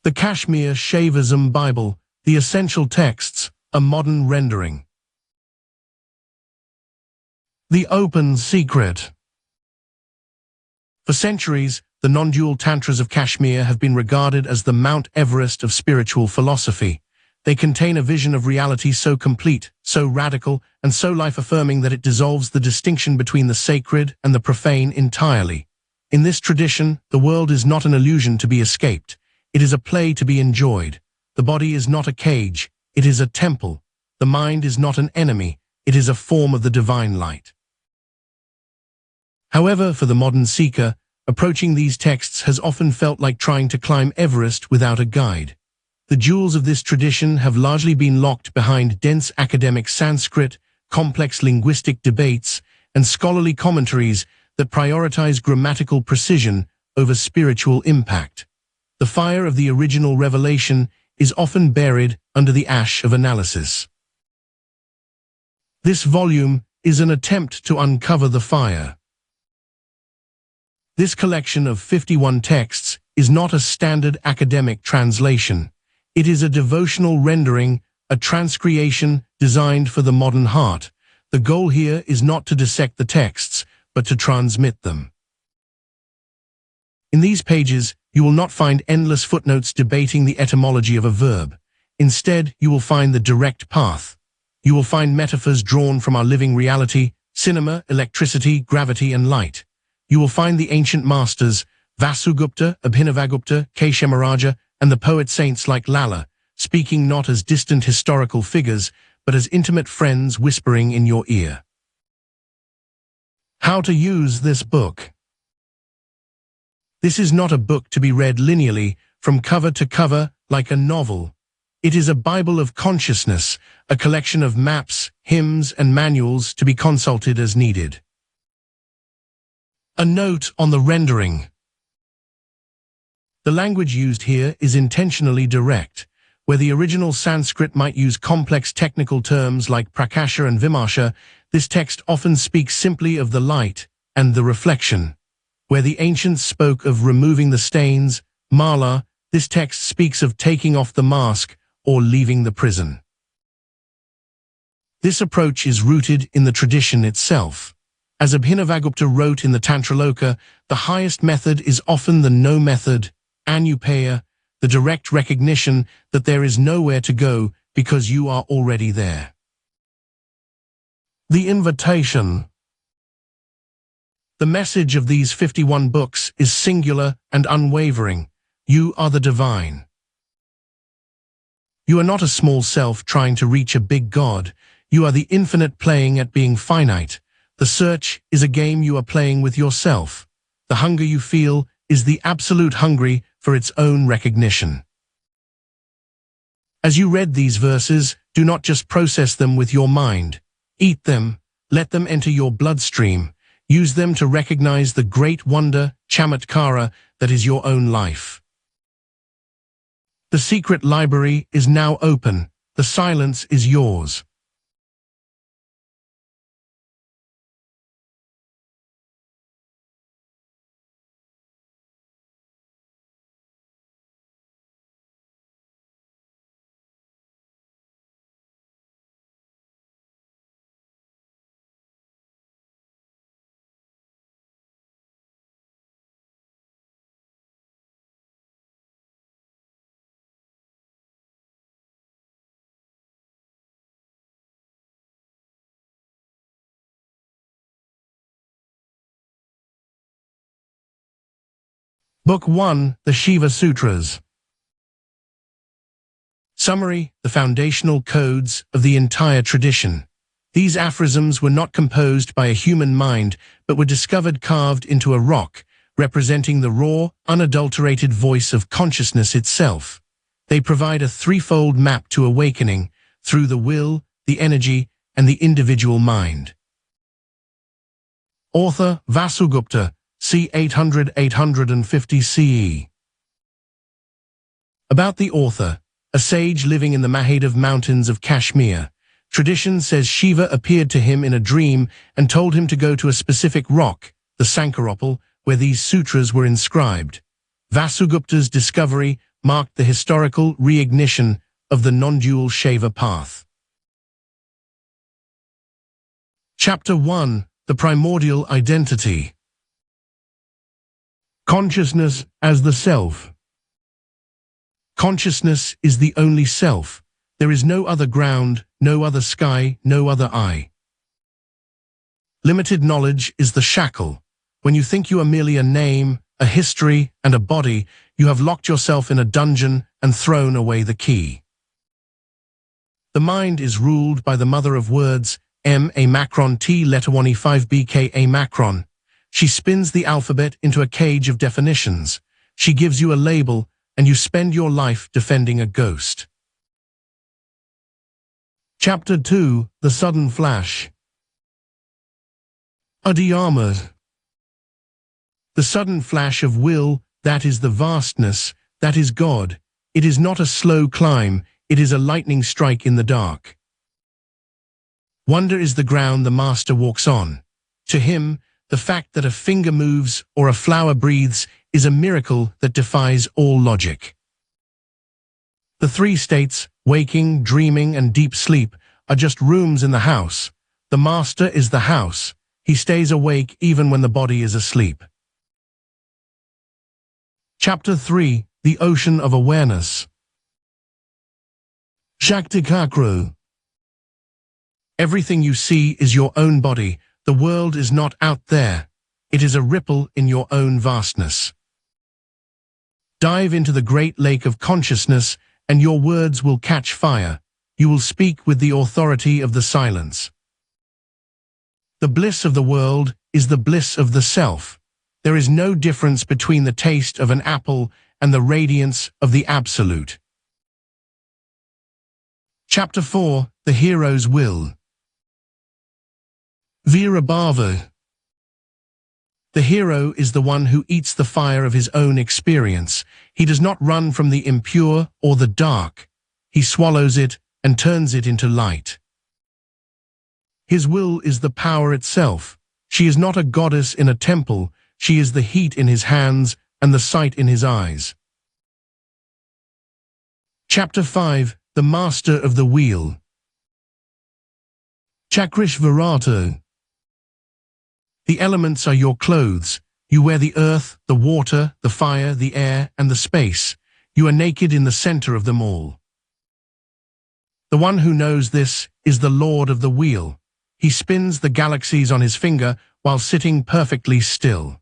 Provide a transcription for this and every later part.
The Kashmir Shaivism Bible, the essential texts, a modern rendering. The Open Secret. For centuries, the non-dual tantras of Kashmir have been regarded as the Mount Everest of spiritual philosophy. They contain a vision of reality so complete, so radical, and so life-affirming that it dissolves the distinction between the sacred and the profane entirely. In this tradition, the world is not an illusion to be escaped. It is a play to be enjoyed. The body is not a cage, it is a temple. The mind is not an enemy, it is a form of the divine light. However, for the modern seeker, approaching these texts has often felt like trying to climb Everest without a guide. The jewels of this tradition have largely been locked behind dense academic Sanskrit, complex linguistic debates, and scholarly commentaries that prioritize grammatical precision over spiritual impact. The fire of the original revelation is often buried under the ash of analysis. This volume is an attempt to uncover the fire. This collection of 51 texts is not a standard academic translation. It is a devotional rendering, a transcreation designed for the modern heart. The goal here is not to dissect the texts, but to transmit them. In these pages, you will not find endless footnotes debating the etymology of a verb. Instead, you will find the direct path. You will find metaphors drawn from our living reality, cinema, electricity, gravity, and light. You will find the ancient masters, Vasugupta, Abhinavagupta, Kshemaraja, and the poet saints like Lala, speaking not as distant historical figures, but as intimate friends whispering in your ear. How to use this book. This is not a book to be read linearly, from cover to cover, like a novel. It is a Bible of consciousness, a collection of maps, hymns, and manuals to be consulted as needed. A note on the rendering. The language used here is intentionally direct. Where the original Sanskrit might use complex technical terms like prakasha and vimarsha, this text often speaks simply of the light and the reflection. Where the ancients spoke of removing the stains, mala, this text speaks of taking off the mask or leaving the prison. This approach is rooted in the tradition itself. As Abhinavagupta wrote in the Tantraloka, the highest method is often the no method, anupeya, the direct recognition that there is nowhere to go because you are already there. The invitation. The message of these 51 books is singular and unwavering. You are the divine. You are not a small self trying to reach a big God. You are the infinite playing at being finite. The search is a game you are playing with yourself. The hunger you feel is the absolute hungry for its own recognition. As you read these verses, do not just process them with your mind. Eat them, let them enter your bloodstream. Use them to recognize the great wonder, chamatkara, that is your own life. The secret library is now open. The silence is yours. Book 1, the Shiva Sutras. Summary: the foundational codes of the entire tradition. These aphorisms were not composed by a human mind, but were discovered carved into a rock, representing the raw, unadulterated voice of consciousness itself. They provide a threefold map to awakening, through the will, the energy, and the individual mind. Author: Vasugupta, c. 800–850 CE. About the author: a sage living in the Mahadev mountains of Kashmir. Tradition says Shiva appeared to him in a dream and told him to go to a specific rock, the Sankaropal, where these sutras were inscribed. Vasugupta's discovery marked the historical reignition of the non-dual Shiva path. Chapter 1. The Primordial Identity. Consciousness as the Self. Consciousness is the only self. There is no other ground, no other sky, no other I. Limited knowledge is the shackle. When you think you are merely a name, a history, and a body, you have locked yourself in a dungeon and thrown away the key. The mind is ruled by the mother of words, M. A. Macron T. letter 1 E 5 B K A. Macron. She spins the alphabet into a cage of definitions. She gives you a label, and you spend your life defending a ghost. Chapter 2. The Sudden Flash. Adiyama. The sudden flash of will, that is the vastness, that is God. It is not a slow climb, it is a lightning strike in the dark. Wonder is the ground the master walks on. To him, the fact that a finger moves or a flower breathes is a miracle that defies all logic. The three states, waking, dreaming, and deep sleep, are just rooms in the house. The master is the house. He stays awake even when the body is asleep. Chapter 3. The Ocean of Awareness. Shaktikakru. Everything you see is your own body. The world is not out there. It is a ripple in your own vastness. Dive into the great lake of consciousness, and your words will catch fire. You will speak with the authority of the silence. The bliss of the world is the bliss of the self. There is no difference between the taste of an apple and the radiance of the Absolute. Chapter 4. The Hero's Will. Virabhava. The hero is the one who eats the fire of his own experience. He does not run from the impure or the dark. He swallows it and turns it into light. His will is the power itself. She is not a goddess in a temple. She is the heat in his hands and the sight in his eyes. Chapter 5. The Master of the Wheel. Chakrishvarata. The elements are your clothes. You wear the earth, the water, the fire, the air, and the space. You are naked in the center of them all. The one who knows this is the Lord of the Wheel. He spins the galaxies on his finger while sitting perfectly still.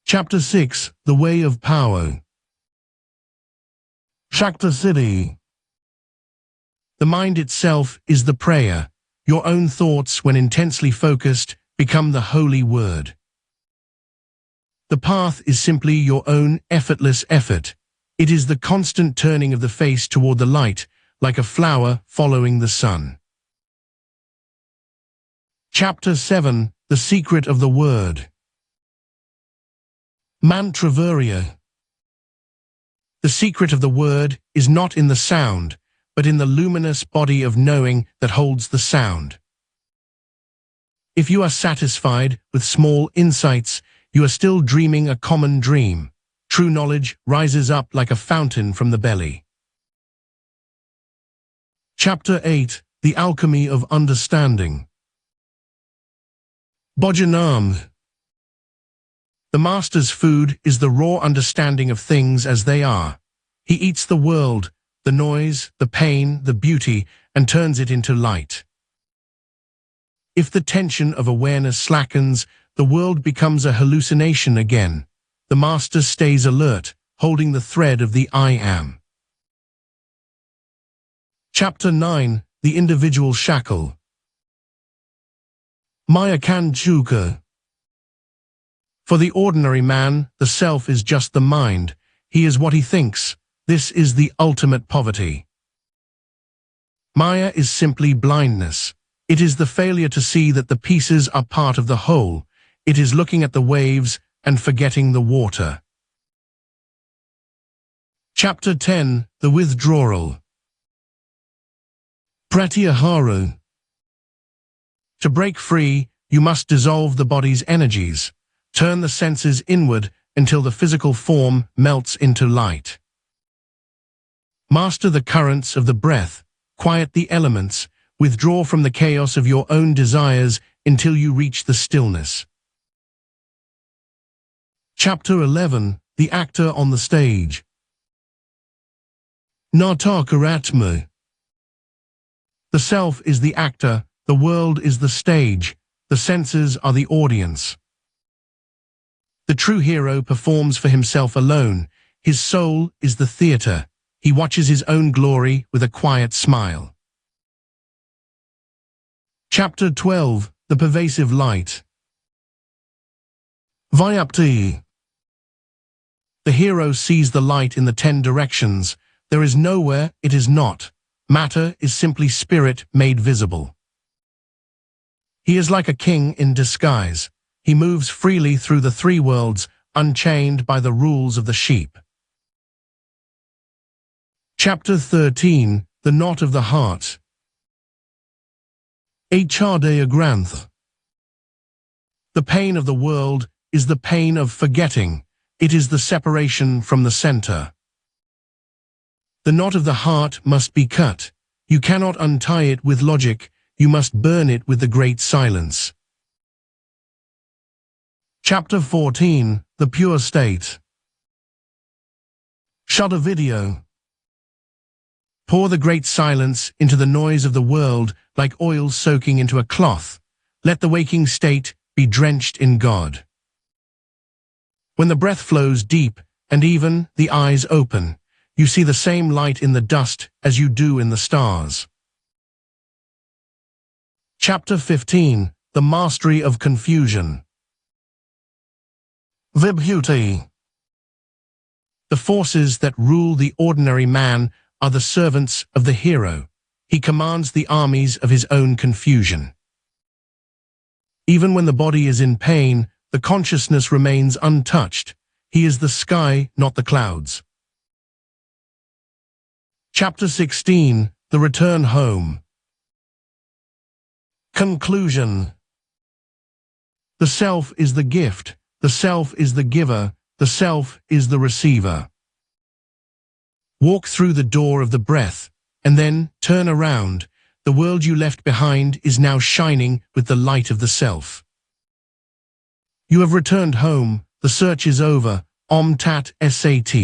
Chapter 6. The Way of Power. Shakti-siddhi. The mind itself is the prayer. Your own thoughts, when intensely focused, become the holy word. The path is simply your own effortless effort. It is the constant turning of the face toward the light, like a flower following the sun. Chapter 7. The Secret of the Word. Mantravarya. The secret of the word is not in the sound, but in the luminous body of knowing that holds the sound. If you are satisfied with small insights, you are still dreaming a common dream. True knowledge rises up like a fountain from the belly. Chapter 8. The Alchemy of Understanding. Bhojanam. The master's food is the raw understanding of things as they are. He eats the world, the noise, the pain, the beauty, and turns it into light. If the tension of awareness slackens, the world becomes a hallucination again. The master stays alert, holding the thread of the I Am. Chapter 9. The Individual Shackle. Mayakanchuka. For the ordinary man, the self is just the mind. He is what he thinks. This is the ultimate poverty. Maya is simply blindness. It is the failure to see that the pieces are part of the whole. It is looking at the waves and forgetting the water. Chapter 10. The Withdrawal. Pratyahara. To break free, you must dissolve the body's energies. Turn the senses inward until the physical form melts into light. Master the currents of the breath, quiet the elements, withdraw from the chaos of your own desires until you reach the stillness. Chapter 11. The Actor on the Stage. Natakaratma. The self is the actor, the world is the stage, the senses are the audience. The true hero performs for himself alone. His soul is the theatre. He watches his own glory with a quiet smile. Chapter 12. The Pervasive Light. Vyapti. The hero sees the light in the 10 directions. There is nowhere it is not. Matter is simply spirit made visible. He is like a king in disguise. He moves freely through the 3 worlds, unchained by the rules of the sheep. Chapter 13. The Knot of the Heart. Achardaya Granth. The pain of the world is the pain of forgetting. It is the separation from the center. The knot of the heart must be cut. You cannot untie it with logic. You must burn it with the great silence. Chapter 14. The Pure State. Shut a video. Pour the great silence into the noise of the world like oil soaking into a cloth. Let the waking state be drenched in God. When the breath flows deep and even the eyes open, you see the same light in the dust as you do in the stars. Chapter 15. The Mastery of Confusion. Vibhuti. The forces that rule the ordinary man are the servants of the hero. He commands the armies of his own confusion. Even when the body is in pain, the consciousness remains untouched. He is the sky, not the clouds. Chapter 16. The Return Home. Conclusion. The self is the gift. The self is the giver. The self is the receiver. Walk through the door of the breath, and then turn around. The world you left behind is now shining with the light of the self. You have returned home. The search is over. Om Tat Sat.